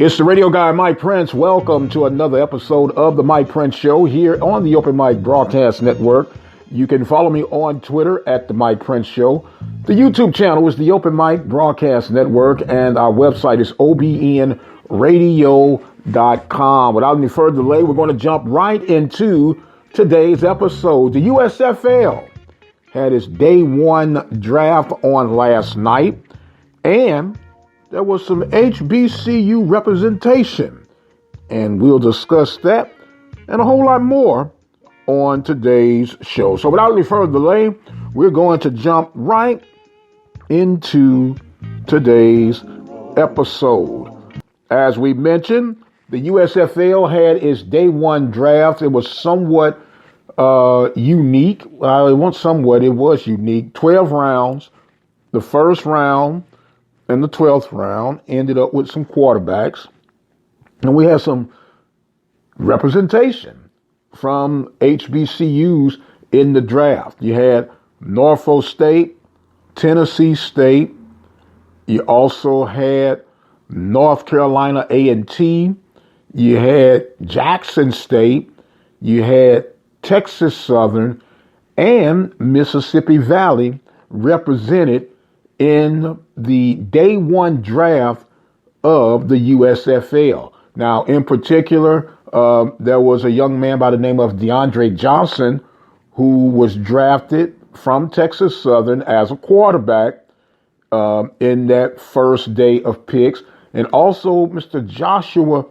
It's the radio guy, Mike Prince. Welcome to another episode of the Mike Prince Show here on the Open Mic Broadcast Network. You can follow me on Twitter at the Mike Prince Show. The YouTube channel is the Open Mic Broadcast Network, and our website is obnradio.com. Without any further delay, we're going to jump right into today's episode. The USFL had its day one draft on last night, and there was some HBCU representation, and we'll discuss that and a whole lot more on today's show. So without any further delay, we're going to jump right into today's episode. As we mentioned, the USFL had its day one draft. It was somewhat unique. It was unique. 12 rounds. The first round and the 12th round ended up with some quarterbacks. And we had some representation from HBCUs in the draft. You had Norfolk State, Tennessee State. You also had North Carolina A&T. You had Jackson State. You had Texas Southern and Mississippi Valley represented in the day one draft of the USFL. Now, in particular, there was a young man by the name of DeAndre Johnson who was drafted from Texas Southern as a quarterback in that first day of picks. And also Mr. Joshua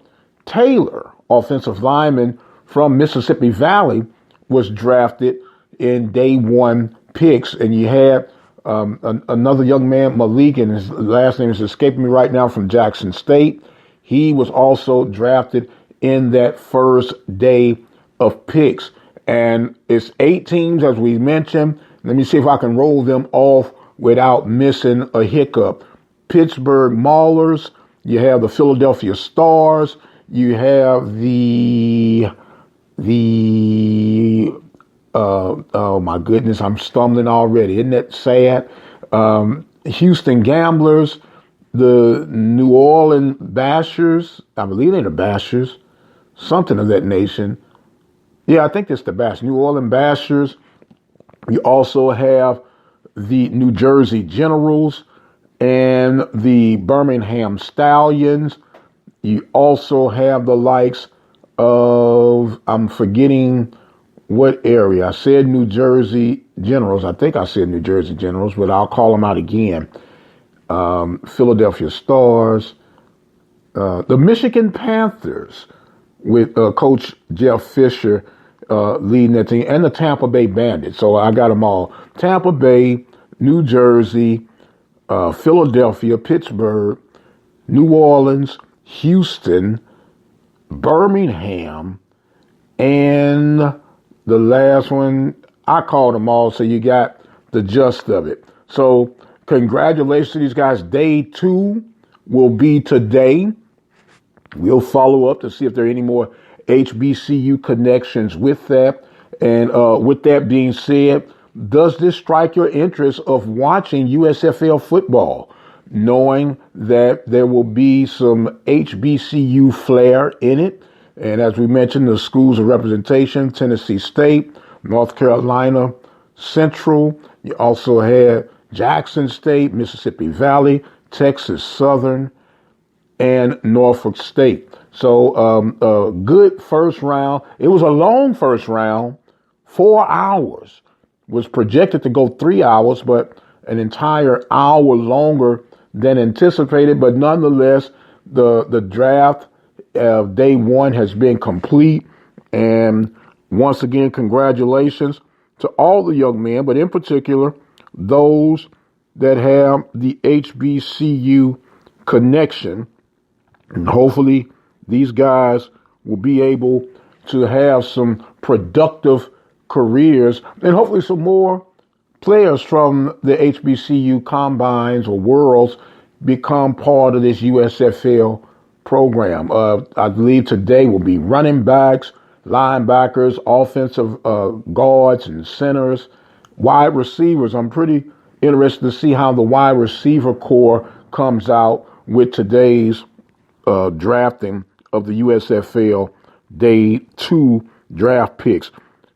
Taylor, offensive lineman from Mississippi Valley, was drafted in day one picks. And you had another young man, Malik, and his last name is escaping me right now, from Jackson State. He was also drafted in that first day of picks. And it's 8 teams, as we mentioned. Let me see if I can roll them off without missing a hiccup. Pittsburgh Maulers. You have the Philadelphia Stars. You have oh my goodness, I'm stumbling already. Isn't that sad? Houston Gamblers, the New Orleans Bashers. I believe they're the Bashers, something of that nation. Yeah, I think it's the Bashers, New Orleans Bashers. You also have the New Jersey Generals and the Birmingham Stallions. You also have the likes of, I'm forgetting what area. I said New Jersey Generals. I think I said New Jersey Generals, but I'll call them out again. Philadelphia Stars, the Michigan Panthers with Coach Jeff Fisher leading that team, and the Tampa Bay Bandits. So I got them all. Tampa Bay, New Jersey, Philadelphia, Pittsburgh, New Orleans, Houston, Birmingham, and the last one, I called them all, so you got the gist of it. So congratulations to these guys. Day 2 will be today. We'll follow up to see if there are any more HBCU connections with that. And with that being said, does this strike your interest of watching USFL football, knowing that there will be some HBCU flair in it? And as we mentioned, the schools of representation: Tennessee State, North Carolina Central. You also had Jackson State, Mississippi Valley, Texas Southern, and Norfolk State. So a good first round. It was a long first round. 4 hours. Was projected to go 3 hours, but an entire hour longer than anticipated. But nonetheless, the draft of day one has been complete. And once again, congratulations to all the young men, but in particular, those that have the HBCU connection. And hopefully these guys will be able to have some productive careers, and hopefully some more players from the HBCU combines or worlds become part of this USFL program. I believe today will be running backs, linebackers, offensive guards and centers, wide receivers. I'm pretty interested to see how the wide receiver core comes out with today's drafting of the USFL Day 2 draft picks.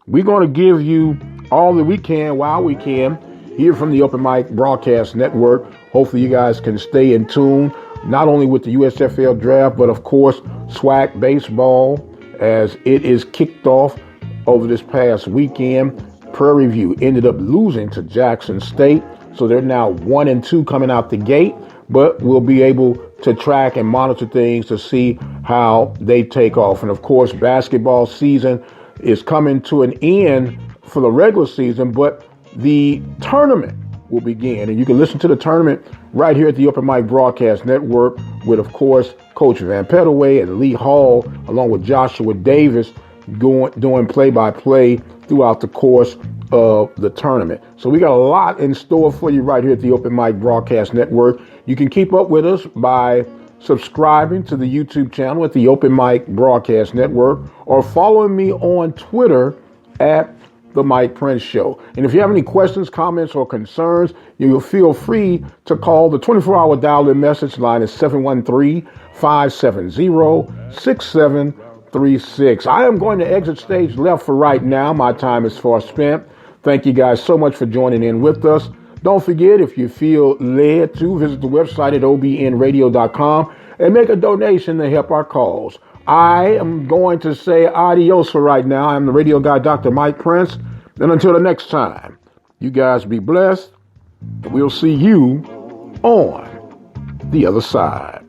We're going to give you all that we can while we can here from the Open Mic Broadcast Network. Hopefully you guys can stay in tune, not only with the USFL draft, but of course SWAC baseball as it is kicked off over this past weekend. Prairie View ended up losing to Jackson State, so they're now 1-2 coming out the gate, but we'll be able to track and monitor things to see how they take off. And of course, basketball season is coming to an end for the regular season, but the tournament will begin. And you can listen to the tournament right here at the Open Mic Broadcast Network with, of course, Coach Van Pettaway and Lee Hall, along with Joshua Davis, doing play-by-play throughout the course of the tournament. So we got a lot in store for you right here at the Open Mic Broadcast Network. You can keep up with us by subscribing to the YouTube channel at the Open Mic Broadcast Network or following me on Twitter at The Mike Prince Show. And if you have any questions, comments, or concerns, you feel free to call the 24-hour dial-in message line at 713-570-6736. I am going to exit stage left for right now. My time is far spent. Thank you guys so much for joining in with us. Don't forget, if you feel led to, visit the website at obnradio.com and make a donation to help our cause. I am going to say adios for right now. I'm the radio guy, Dr. Mike Prince. And until the next time, you guys be blessed. And we'll see you on the other side.